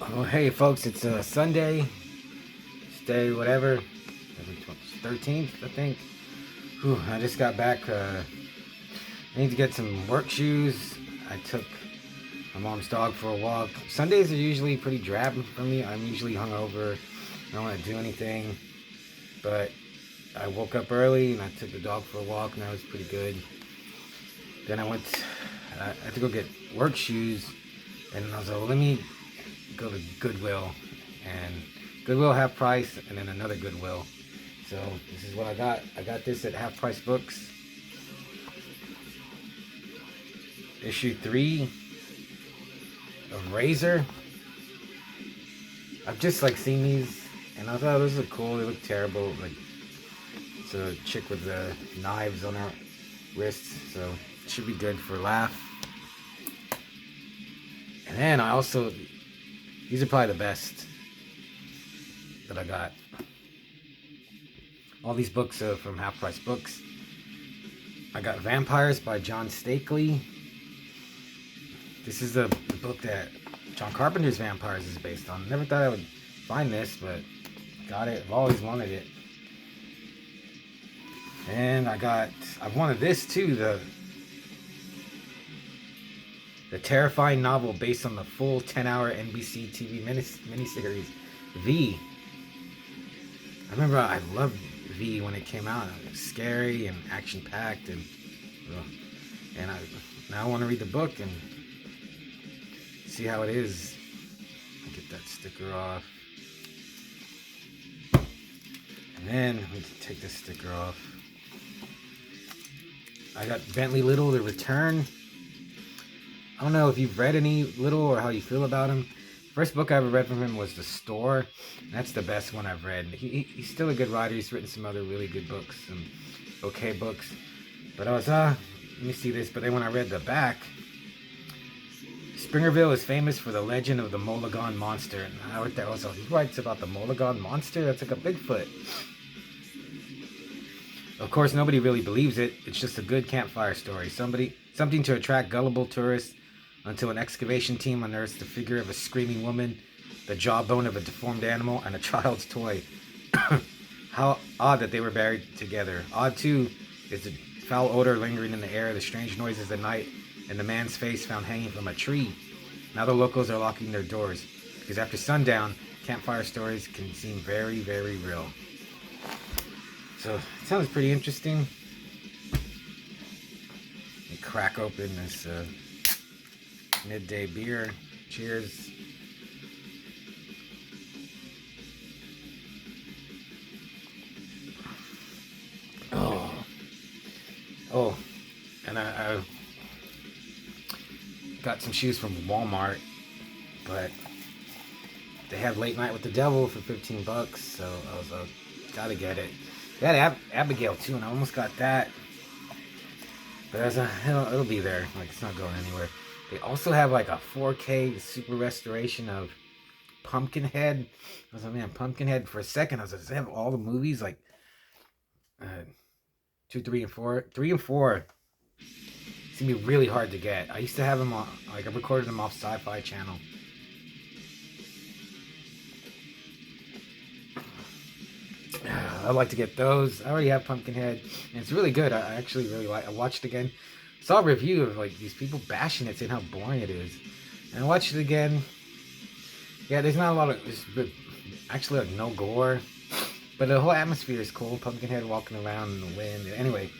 Oh, hey folks, it's Sunday, it's day whatever, 13th, I think. Whew, I just got back. I need to get some work shoes. I took my mom's dog for a walk. Sundays are usually pretty drab for me. I'm usually hungover. I don't want to do anything. But I woke up early and I took the dog for a walk, and that was pretty good. Then I had to go get work shoes, and I was like, well, let me go to Goodwill, and Goodwill half price, and then another Goodwill. So this is what I got. I got this at Half Price Books, issue 3 of Razor. I've just seen these, and I thought those look cool. They look terrible. It's a chick with the knives on her wrists, so it should be good for a laugh. And then these are probably the best that I got. All these books are from Half Price Books. I got Vampires by John Stakely. This is the book that John Carpenter's Vampires is based on. Never thought I would find this, but got it. I've always wanted it. And I've wanted this too, the terrifying novel based on the full 10-hour NBC TV miniseries, V. I remember I loved V when it came out. It was scary and action-packed, and now I want to read the book and see how it is. I'll get that sticker off. And then we can take this sticker off. I got Bentley Little, The Return. I don't know if you've read any Little or how you feel about him. First book I ever read from him was The Store. And that's the best one I've read. He's still a good writer. He's written some other really good books, some okay books. But I was, let me see this. But then when I read the back, Springerville is famous for the legend of the Mulligan Monster. And I read that, he writes about the Mulligan Monster? That's like a Bigfoot. Of course, nobody really believes it. It's just a good campfire story. Something to attract gullible tourists until an excavation team unearths the figure of a screaming woman, the jawbone of a deformed animal, and a child's toy. How odd that they were buried together. Odd, too, is the foul odor lingering in the air, the strange noises at night, and the man's face found hanging from a tree. Now the locals are locking their doors, because after sundown, campfire stories can seem very, very real. So, it sounds pretty interesting. Let me crack open this midday beer. Cheers. Oh, and I got some shoes from Walmart, but they had Late Night with the Devil for $15, so I was gotta get it. They had Abigail too, and I almost got that, but it'll be there. It's not going anywhere. They also have a 4K super restoration of Pumpkinhead. I was like, man, Pumpkinhead. For a second, I was like, does they have all the movies? 2, 3, and 4. 3 and 4. It's gonna be really hard to get. I used to have them on, I recorded them off Sci-Fi Channel. I'd like to get those. I already have Pumpkinhead, and it's really good. I actually really like. I watched it again. Saw a review of these people bashing it, saying how boring it is, and I watched it again. Yeah, there's not a lot of, actually no gore, but the whole atmosphere is cool. Pumpkinhead walking around in the wind. Anyway,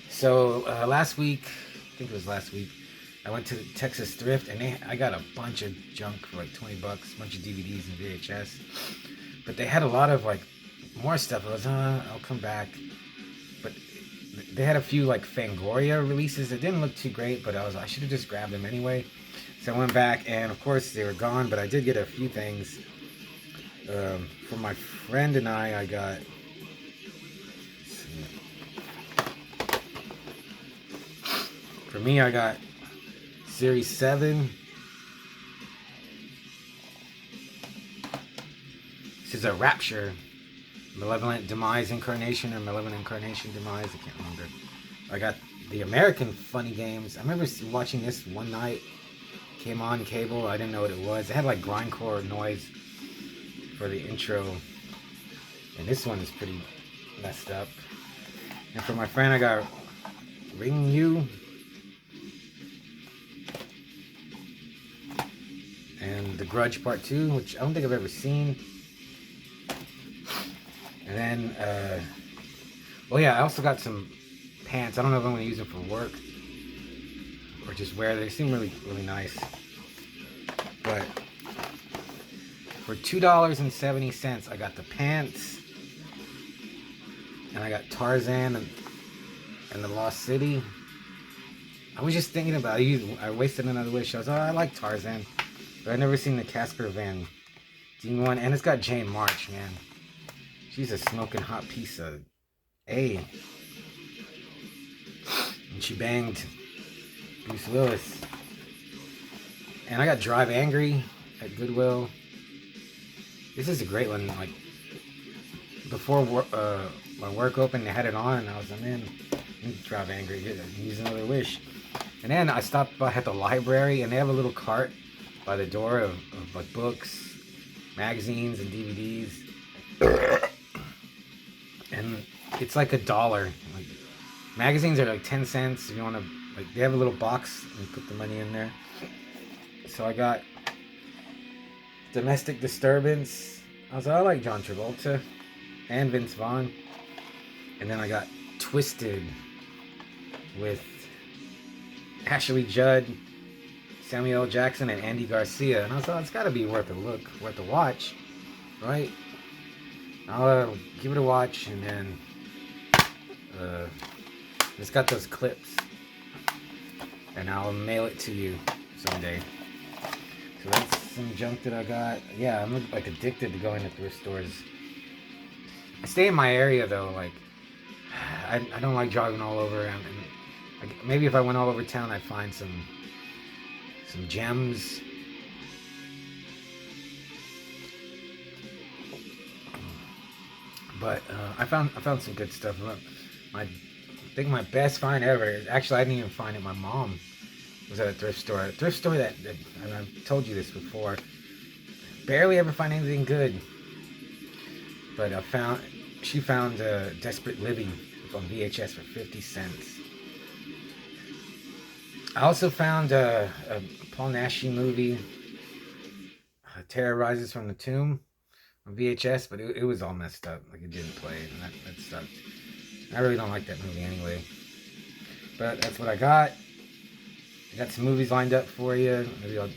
so last week, I think it was last week, I went to Texas Thrift, and I got a bunch of junk for $20, a bunch of DVDs and VHS. But they had a lot of more stuff. I was, I'll come back. But they had a few Fangoria releases that didn't look too great, but I should have just grabbed them anyway. So I went back, and of course they were gone, but I did get a few things. For my friend and I got, for me, I got Series 7. This is a RAPTURE, Malevolent Demise Incarnation, or Malevolent Incarnation Demise, I can't remember. I got the American Funny Games. I remember watching this one night. came on cable. I didn't know what it was. It had like grindcore noise for the intro. And this one is pretty messed up. And for my friend, I got Ring You. And The Grudge Part 2, which I don't think I've ever seen. And then, oh yeah, I also got some pants. I don't know if I'm going to use them for work or just wear. They seem really, really nice. But for $2.70, I got the pants. And I got Tarzan and the Lost City. I was just thinking about it. I wasted another wish. I was, oh, I like Tarzan. But I've never seen the Casper Van Dien one. And it's got Jane March, man. She's a smoking hot piece of A. And she banged Bruce Willis. And I got Drive Angry at Goodwill. This is a great one. Like, before my work opened, they had it on, and I was like, man, Drive Angry, use another wish. And then I stopped by at the library, and they have a little cart by the door of like books, magazines, and DVDs. And it's like $1. Like, magazines are like 10 cents. If you want to, like, they have a little box and you put the money in there. So I got Domestic Disturbance. I was like, I like John Travolta and Vince Vaughn. And then I got Twisted with Ashley Judd, Samuel L. Jackson, and Andy Garcia. And I was like, it's got to be worth a look, worth a watch, right? I'll give it a watch, and then it's got those clips, and I'll mail it to you someday. So that's some junk that I got. Yeah, I'm like addicted to going to thrift stores. I stay in my area though. Like, I don't like driving all over, and maybe if I went all over town, I'd find some gems. But I found some good stuff. I think my best find ever. Actually, I didn't even find it. My mom was at a thrift store. A thrift store that and I've told you this before. Barely ever find anything good. But she found Desperate Living on VHS for 50 cents. I also found a Paul Naschy movie, Terror Rises from the Tomb, on VHS, but it was all messed up. Like, it didn't play, and that sucked. I really don't like that movie anyway. But that's what I got. I got some movies lined up for you. Maybe I'll...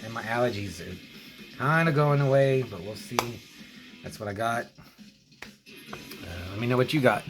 and my allergies are kind of going away, but we'll see. That's what I got. Let me know what you got.